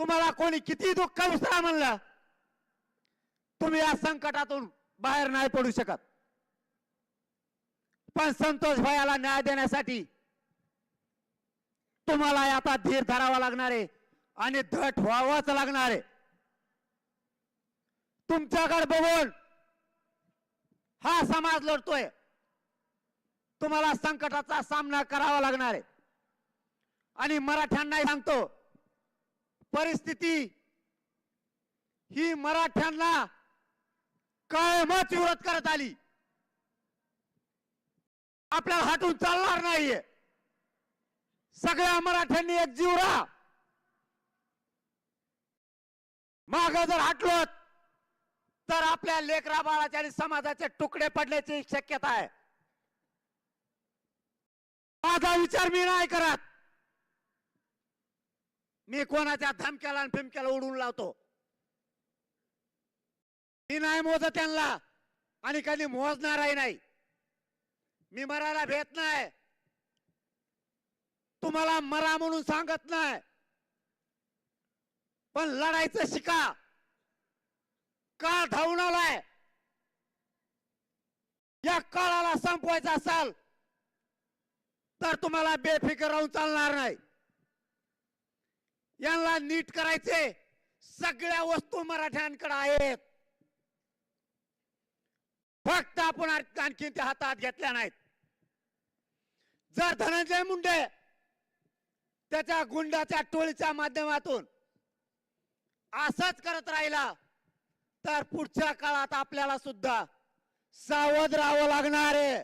तुम्हाला कोणी किती दुःख विसरा म्हणलं, तुम्ही या संकटातून बाहेर नाही पडू शकत. पण संतोष भाईला न्याय देण्यासाठी तुम्हाला आता धीर धरावा लागणार आहे आणि धट व्हावंच लागणार आहे. तुमच्याकडे बघून हा समाज लढतोय. तुम्हाला संकटाचा सामना करावा लागणार आहे. आणि मराठ्यांना सांगतो, परिस्थिती ही मराठ्यांना कायमच विरोध करत आली. आपल्याला हटून चालणार नाहीये. सगळ्या मराठ्यांनी एकजीव राहा. माग जर हटलो तर आपल्या लेकरा बाळाचे आणि समाजाचे तुकडे पडण्याची शक्यता आहे. माझा विचार मी नाही करत. मी कोणाच्या धमक्याला आणि फिमक्याला उडून लावतो. मी नाही मोजत त्यांना आणि कधी मोजणारही नाही. मी मरायला भेट नाही. तुम्हाला मरा म्हणून सांगत नाही, पण लढायचं शिका. काळ धावून आलाय. या काळाला संपवायचं असाल तर तुम्हाला बेफिकर राहून चालणार नाही. यांना नीट करायचे सगळ्या वस्तू मराठ्यांकडे आहेत. फक्त आपण आणखी त्या हातात घेतल्या नाहीत. जर धनंजय मुंडे त्याच्या गुंडाच्या टोळीच्या माध्यमातून असंच करत राहिला तर पुढच्या काळात आपल्याला सुद्धा सावध राहावं लागणार आहे.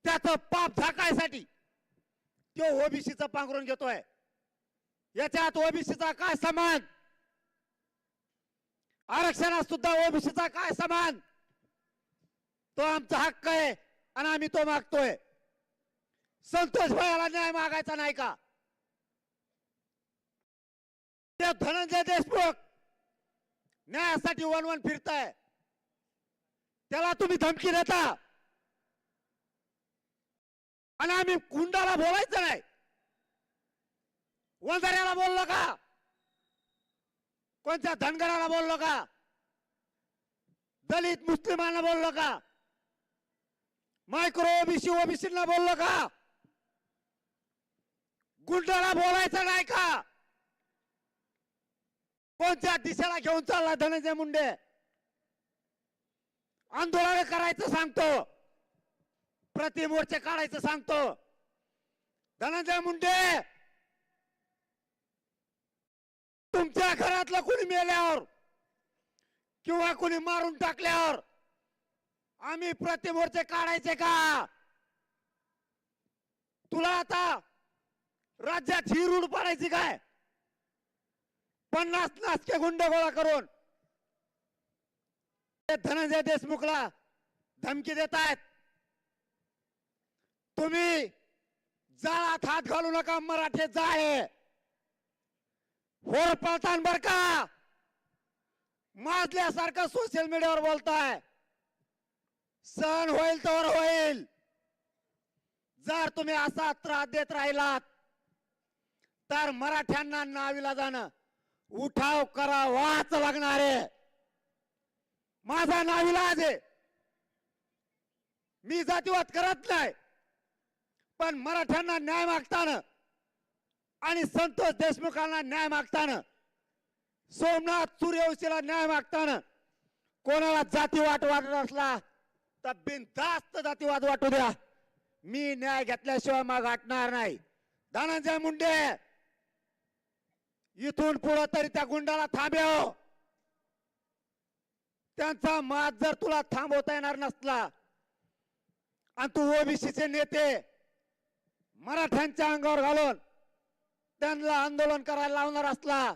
त्याचं पाप झाकायसाठी तो ओबीसीचं पांघरून घेतोय. याच्यात ओबीसीचा काय समान? आरक्षणात सुद्धा ओबीसीचा काय समान? तो आमचा हक्क आहे आणि आम्ही तो मागतोय. संतोष भाईला न्याय मागायचा नाही का? ते धनंजय देशमुख न्यायासाठी वन फिरताय, त्याला तुम्ही धमकी देता आणि आम्ही गुंडाला बोलायचं नाही. वंजाऱ्याला बोललो का? कोणत्या धनगराला बोललो का? दलित मुस्लिमांना बोललो का? मायक्रो ओबीसीला बोललो का? गुंडाला बोलायचं नाही का? कोणत्या दिशेला घेऊन चालला धनंजय मुंडे? आंदोलन करायचं सांगतो, प्रतिमोर्चे काढायचं सांगतो. धनंजय मुंडे, तुमच्या घरातलं कोणी मेल्यावर किंवा कोणी मारून टाकल्यावर आम्ही प्रतिमोर्चे काढायचे का? तुला आता राज्यात ही रूढ पाडायची काय? 50 नासके गुंड गोळा करून धनंजय देशमुखला धमकी देतायत. तुम्ही जाळात हात घालू नका. मराठे जाळे होर पळतान बर का? माजल्यासारखं सोशल मीडियावर बोलताय. सण होईल तर होईल. जर तुम्ही असा त्रास देत राहिलात तर मराठ्यांना नाविलाजानं उठाव करावाच लागणार आहे. माझा नाविलाज आहे. मी जातीवाद करत नाही, पण मराठ्यांना न्याय मागताना आणि संतोष देशमुखांना न्याय मागताना, सोमनाथ सूर्यवंशीला न्याय मागताना कोणाला जातीवाद वाटत असला तर बिनधास्त जातीवाद वाटू द्या. मी न्याय घेतल्याशिवाय माग हटणार नाही. धनंजय मुंडे, इथून पुढे तरी त्या गुंडाला थांबव. त्यांचा माज जर तुला थांबवता येणार नसला आणि तू ओबीसीचे नेते मराठ्यांच्या अंगावर घालून त्यांना आंदोलन करायला लावणार असला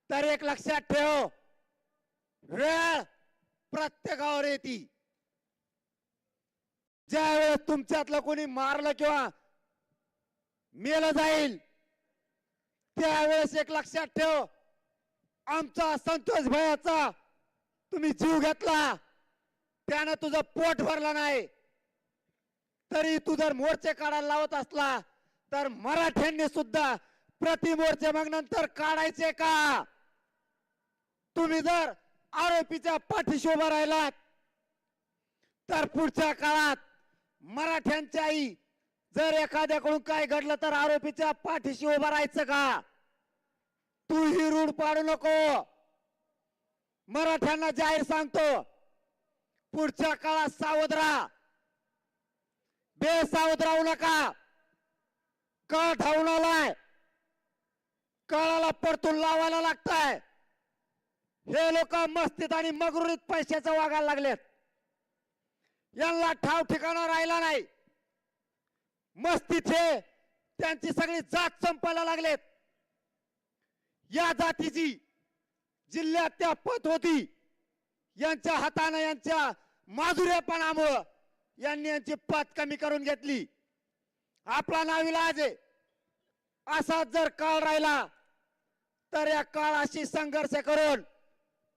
तर एक लक्षात ठेव, वेळ प्रत्येकावर येते. ज्यावेळेस तुमच्यातलं कोणी मारलं किंवा मेलं जाईल त्यावेळेस एक लक्षात ठेव, आमचा संतोष भैयाचा तुम्ही जीव घेतला, त्यानं तुझं पोट भरलं नाही, तरी तू जर मोर्चे काढायला लावत असला तर मराठ्यांनी सुद्धा प्रतिमोर्चे मग नंतर काढायचे का? तुम्ही जर आरोपीच्या पाठीशी उभा राहिलात तर पुढच्या काळात मराठ्यांच्याही जर एखाद्याकडून काय घडलं तर आरोपीच्या पाठीशी उभा राहायचं का? तू ही रूढ पाडू नको. मराठ्यांना जाहीर सांगतो, पुढच्या काळात सावध राहा, बेसावध राहू नका. काळ धावून आलाय, काळाला परतून लावायला लागताय. हे लोक मस्तीत आणि मगरुरीत पैशाचं वागायला लागलेत. यांना ठाव ठिकाणा राहिला नाही. मस्तीचे त्यांची सगळी जात संपायला लागलेत. या जातीची जिल्ह्यात त्या पत होती, यांच्या हाताने यांच्या माधुर्यपणामुळं यांनी यांची पत कमी करून घेतली. आपला नाविलाज आहे. असाच जर काळ राहिला तर या काळाशी संघर्ष करून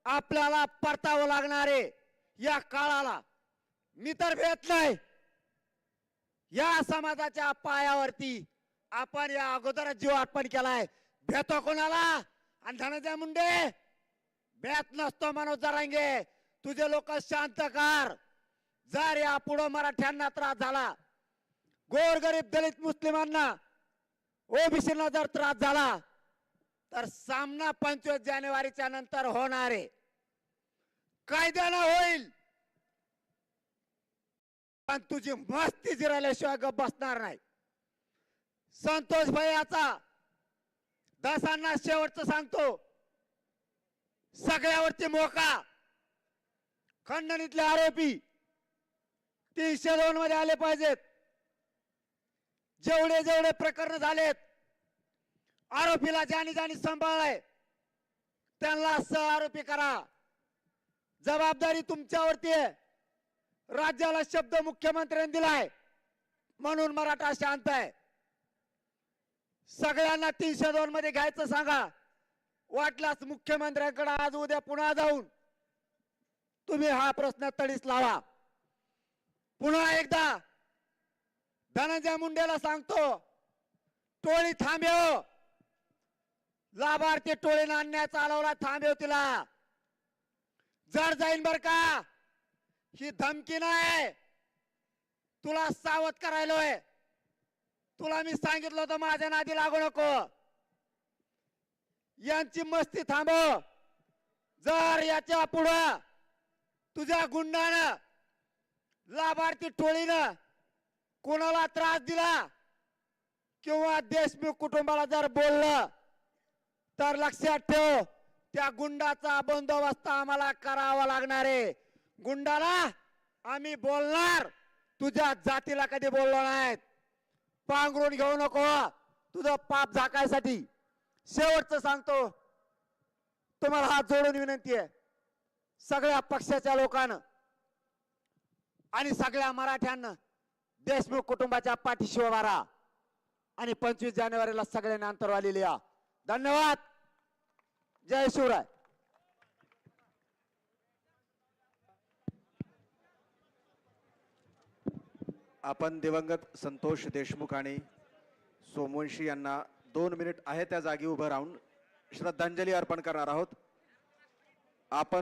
आपल्याला परतावं लागणार आहे. या काळाला मी तर भेट नाही. या समाजाच्या पायावरती आपण या अगोदर जीव अर्पण केलाय. भेटो कोणाला? आणि धनंजय मुंडे भेट नसतो. मनोज जरांगे तुझे लोक शांत कर. जर या पुढे मराठ्यांना त्रास झाला, गोरगरीब दलित मुस्लिमांना ओबीसीला जर त्रास झाला तर सामना 25 जानेवारीच्या नंतर होणार आहे. कायद्यानं होईल, पण तुझी मस्ती जिरल्याशिवाय गप बसणार नाही. संतोष भैयाचा दासांना शेवटचं सांगतो, सगळ्यावरती मोका. खंडणीतले आरोपी 302 मध्ये आले पाहिजेत. जेवढे जेवढे प्रकरण झालेत, आरोपीला ज्याने ज्याने सांभाळलंय त्यांना सह आरोपी करा. जबाबदारी तुमच्यावरती आहे. राज्याला शब्द मुख्यमंत्र्यांनी दिलाय म्हणून मराठा शांत आहे. सगळ्यांना 302 मध्ये घ्यायचं सांगा. वाटल्यास मुख्यमंत्र्यांकडे आज उद्या पुन्हा जाऊन तुम्ही हा प्रश्न तडीस लावा. पुन्हा एकदा धनंजय मुंडेला सांगतो, टोळी थांबव. लाभार्थी टोळीनं अन्याय चालवला, थांबव तिला. जड जाईन बर का. ही धमकी नाही, तुला सावध करायलोय. तुला मी सांगितलं होतं माझ्या नादी लागू नको. यांची मस्ती थांबव. जर याच्या पुढं तुझ्या गुंडानं लाभार्थी टोळीनं कोणाला त्रास दिला किंवा देशमुख कुटुंबाला जर बोललं तर लक्षात ठेव, त्या गुंडाचा बंदोबस्त आम्हाला करावा लागणार आहे. गुंडाला आम्ही बोलणार, तुझ्या जातीला कधी बोललो नाहीत. पांघरून घेऊ नको तुझं पाप झाकायसाठी. शेवटचं सांगतो, तुम्हाला हात जोडून विनंती आहे, सगळ्या पक्षाच्या लोकांना आणि सगळ्या मराठ्यांना देशमुख कुटुंबाच्या पाठीशी उभा राहा आणि 25 जानेवारीला सगळ्यांना अंतरवाली लिहा. धन्यवाद. जय शिवराय. आपण दिवंगत संतोष देशमुख आणि सोमवंशी यांना 2 मिनिट आहे त्या जागी उभं राहून श्रद्धांजली अर्पण करणार आहोत. आपण